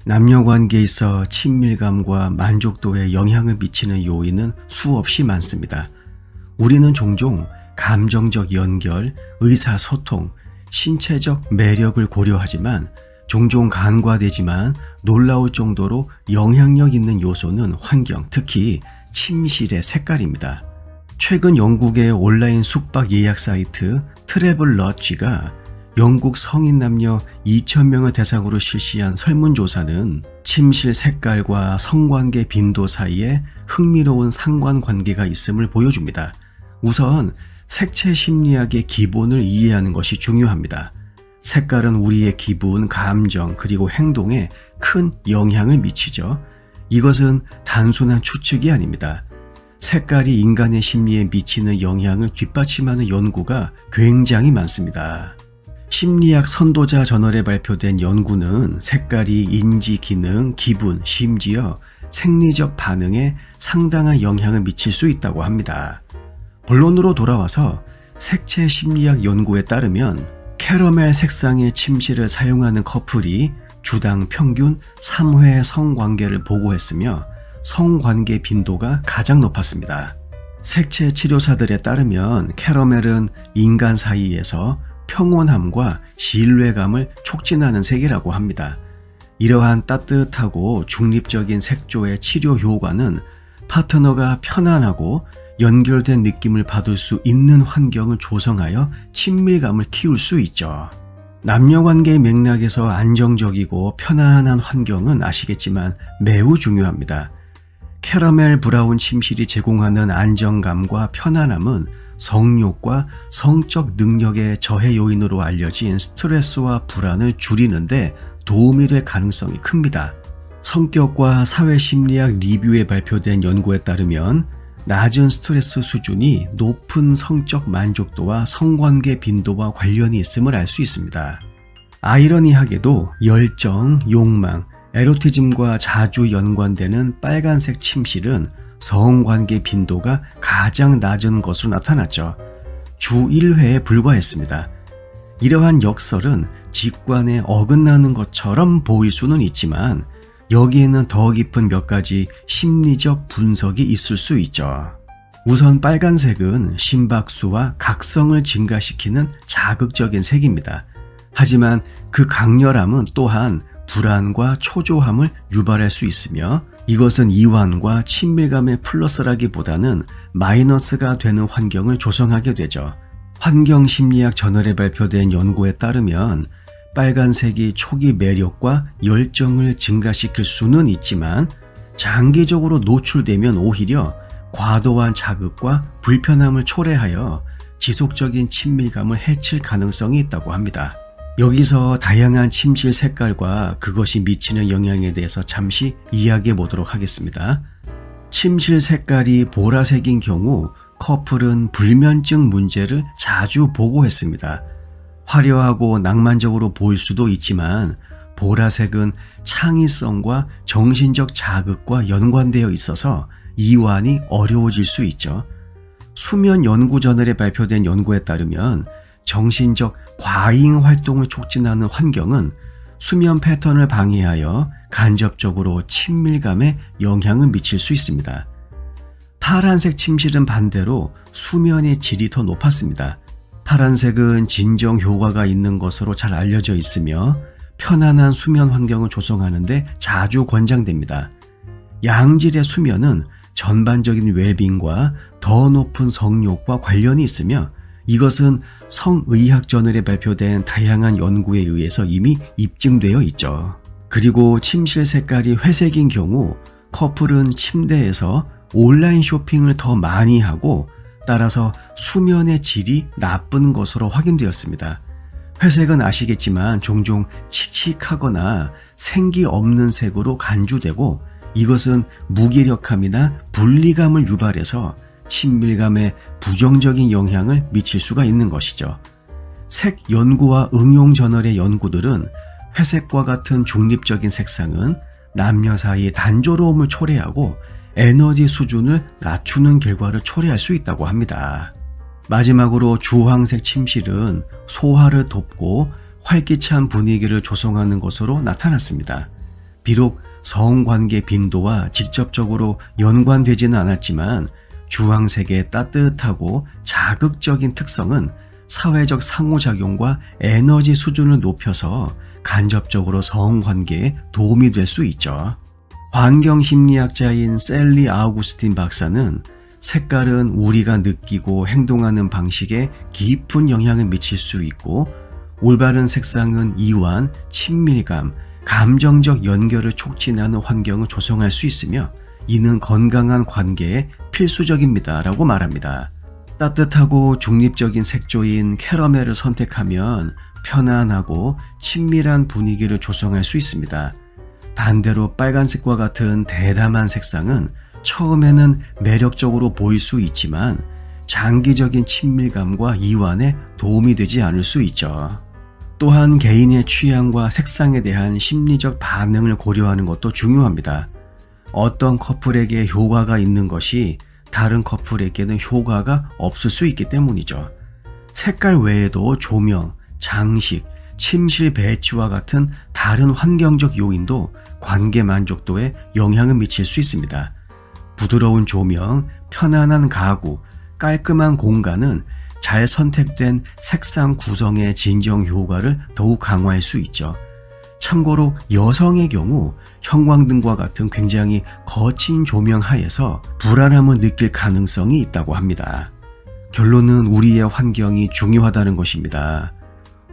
남녀관계에 있어 친밀감과 만족도에 영향을 미치는 요인은 수없이 많습니다. 우리는 종종 감정적 연결, 의사소통, 신체적 매력을 고려하지만 종종 간과되지만 놀라울 정도로 영향력 있는 요소는 환경, 특히 침실의 색깔입니다. 최근 영국의 온라인 숙박 예약 사이트 트래블러지가 영국 성인 남녀 2,000명을 대상으로 실시한 설문조사는 침실 색깔과 성관계 빈도 사이에 흥미로운 상관관계가 있음을 보여줍니다. 우선 색채 심리학의 기본을 이해하는 것이 중요합니다. 색깔은 우리의 기분, 감정, 그리고 행동에 큰 영향을 미치죠. 이것은 단순한 추측이 아닙니다. 색깔이 인간의 심리에 미치는 영향을 뒷받침하는 연구가 굉장히 많습니다. 심리학 선도자 저널에 발표된 연구는 색깔이 인지 기능, 기분, 심지어 생리적 반응에 상당한 영향을 미칠 수 있다고 합니다. 본론으로 돌아와서 색채 심리학 연구에 따르면 캐러멜 색상의 침실을 사용하는 커플이 주당 평균 3회 성관계를 보고했으며 성관계 빈도가 가장 높았습니다. 색채 치료사들에 따르면 캐러멜은 인간 사이에서 평온함과 신뢰감을 촉진하는 색이라고 합니다. 이러한 따뜻하고 중립적인 색조의 치료 효과는 파트너가 편안하고 연결된 느낌을 받을 수 있는 환경을 조성하여 친밀감을 키울 수 있죠. 남녀관계의 맥락에서 안정적이고 편안한 환경은 아시겠지만 매우 중요합니다. 캐러멜 브라운 침실이 제공하는 안정감과 편안함은 성욕과 성적 능력의 저해 요인으로 알려진 스트레스와 불안을 줄이는데 도움이 될 가능성이 큽니다. 성격과 사회심리학 리뷰에 발표된 연구에 따르면 낮은 스트레스 수준이 높은 성적 만족도와 성관계 빈도와 관련이 있음을 알 수 있습니다. 아이러니하게도 열정, 욕망, 에로티즘과 자주 연관되는 빨간색 침실은 성관계 빈도가 가장 낮은 것으로 나타났죠. 주 1회에 불과했습니다. 이러한 역설은 직관에 어긋나는 것처럼 보일 수는 있지만 여기에는 더 깊은 몇 가지 심리적 분석이 있을 수 있죠. 우선 빨간색은 심박수와 각성을 증가시키는 자극적인 색입니다. 하지만 그 강렬함은 또한 불안과 초조함을 유발할 수 있으며 이것은 이완과 친밀감의 플러스라기보다는 마이너스가 되는 환경을 조성하게 되죠. 환경심리학 저널에 발표된 연구에 따르면 빨간색이 초기 매력과 열정을 증가시킬 수는 있지만 장기적으로 노출되면 오히려 과도한 자극과 불편함을 초래하여 지속적인 친밀감을 해칠 가능성이 있다고 합니다. 여기서 다양한 침실 색깔과 그것이 미치는 영향에 대해서 잠시 이야기해 보도록 하겠습니다. 침실 색깔이 보라색인 경우 커플은 불면증 문제를 자주 보고했습니다. 화려하고 낭만적으로 보일 수도 있지만 보라색은 창의성과 정신적 자극과 연관되어 있어서 이완이 어려워질 수 있죠. 수면 연구 저널에 발표된 연구에 따르면 정신적 과잉 활동을 촉진하는 환경은 수면 패턴을 방해하여 간접적으로 친밀감에 영향을 미칠 수 있습니다. 파란색 침실은 반대로 수면의 질이 더 높았습니다. 파란색은 진정 효과가 있는 것으로 잘 알려져 있으며 편안한 수면 환경을 조성하는 데 자주 권장됩니다. 양질의 수면은 전반적인 웰빙과 더 높은 성욕과 관련이 있으며 이것은 성의학 저널에 발표된 다양한 연구에 의해서 이미 입증되어 있죠. 그리고 침실 색깔이 회색인 경우 커플은 침대에서 온라인 쇼핑을 더 많이 하고 따라서 수면의 질이 나쁜 것으로 확인되었습니다. 회색은 아시겠지만 종종 칙칙하거나 생기 없는 색으로 간주되고 이것은 무기력함이나 분리감을 유발해서 친밀감에 부정적인 영향을 미칠 수가 있는 것이죠. 색 연구와 응용 저널의 연구들은 회색과 같은 중립적인 색상은 남녀 사이의 단조로움을 초래하고 에너지 수준을 낮추는 결과를 초래할 수 있다고 합니다. 마지막으로 주황색 침실은 소화를 돕고 활기찬 분위기를 조성하는 것으로 나타났습니다. 비록 성관계 빈도와 직접적으로 연관되지는 않았지만 주황색의 따뜻하고 자극적인 특성은 사회적 상호작용과 에너지 수준을 높여서 간접적으로 성관계에 도움이 될 수 있죠. 환경심리학자인 셀리 아우구스틴 박사는 색깔은 우리가 느끼고 행동하는 방식에 깊은 영향을 미칠 수 있고 올바른 색상은 이완, 친밀감, 감정적 연결을 촉진하는 환경을 조성할 수 있으며 이는 건강한 관계에 필수적입니다 라고 말합니다. 따뜻하고 중립적인 색조인 캐러멜을 선택하면 편안하고 친밀한 분위기를 조성할 수 있습니다. 반대로 빨간색과 같은 대담한 색상은 처음에는 매력적으로 보일 수 있지만 장기적인 친밀감과 이완에 도움이 되지 않을 수 있죠. 또한 개인의 취향과 색상에 대한 심리적 반응을 고려하는 것도 중요합니다. 어떤 커플에게 효과가 있는 것이 다른 커플에게는 효과가 없을 수 있기 때문이죠. 색깔 외에도 조명, 장식, 침실 배치와 같은 다른 환경적 요인도 관계 만족도에 영향을 미칠 수 있습니다. 부드러운 조명, 편안한 가구, 깔끔한 공간은 잘 선택된 색상 구성의 진정 효과를 더욱 강화할 수 있죠. 참고로 여성의 경우 형광등과 같은 굉장히 거친 조명 하에서 불안함을 느낄 가능성이 있다고 합니다. 결론은 우리의 환경이 중요하다는 것입니다.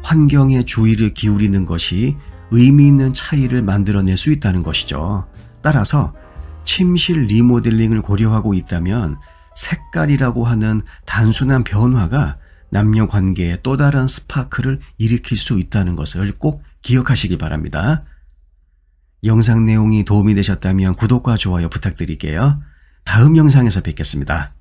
환경에 주의를 기울이는 것이 의미 있는 차이를 만들어낼 수 있다는 것이죠. 따라서 침실 리모델링을 고려하고 있다면 색깔이라고 하는 단순한 변화가 남녀 관계에 또 다른 스파크를 일으킬 수 있다는 것을 꼭 기억하시기 바랍니다. 영상 내용이 도움이 되셨다면 구독과 좋아요 부탁드릴게요. 다음 영상에서 뵙겠습니다.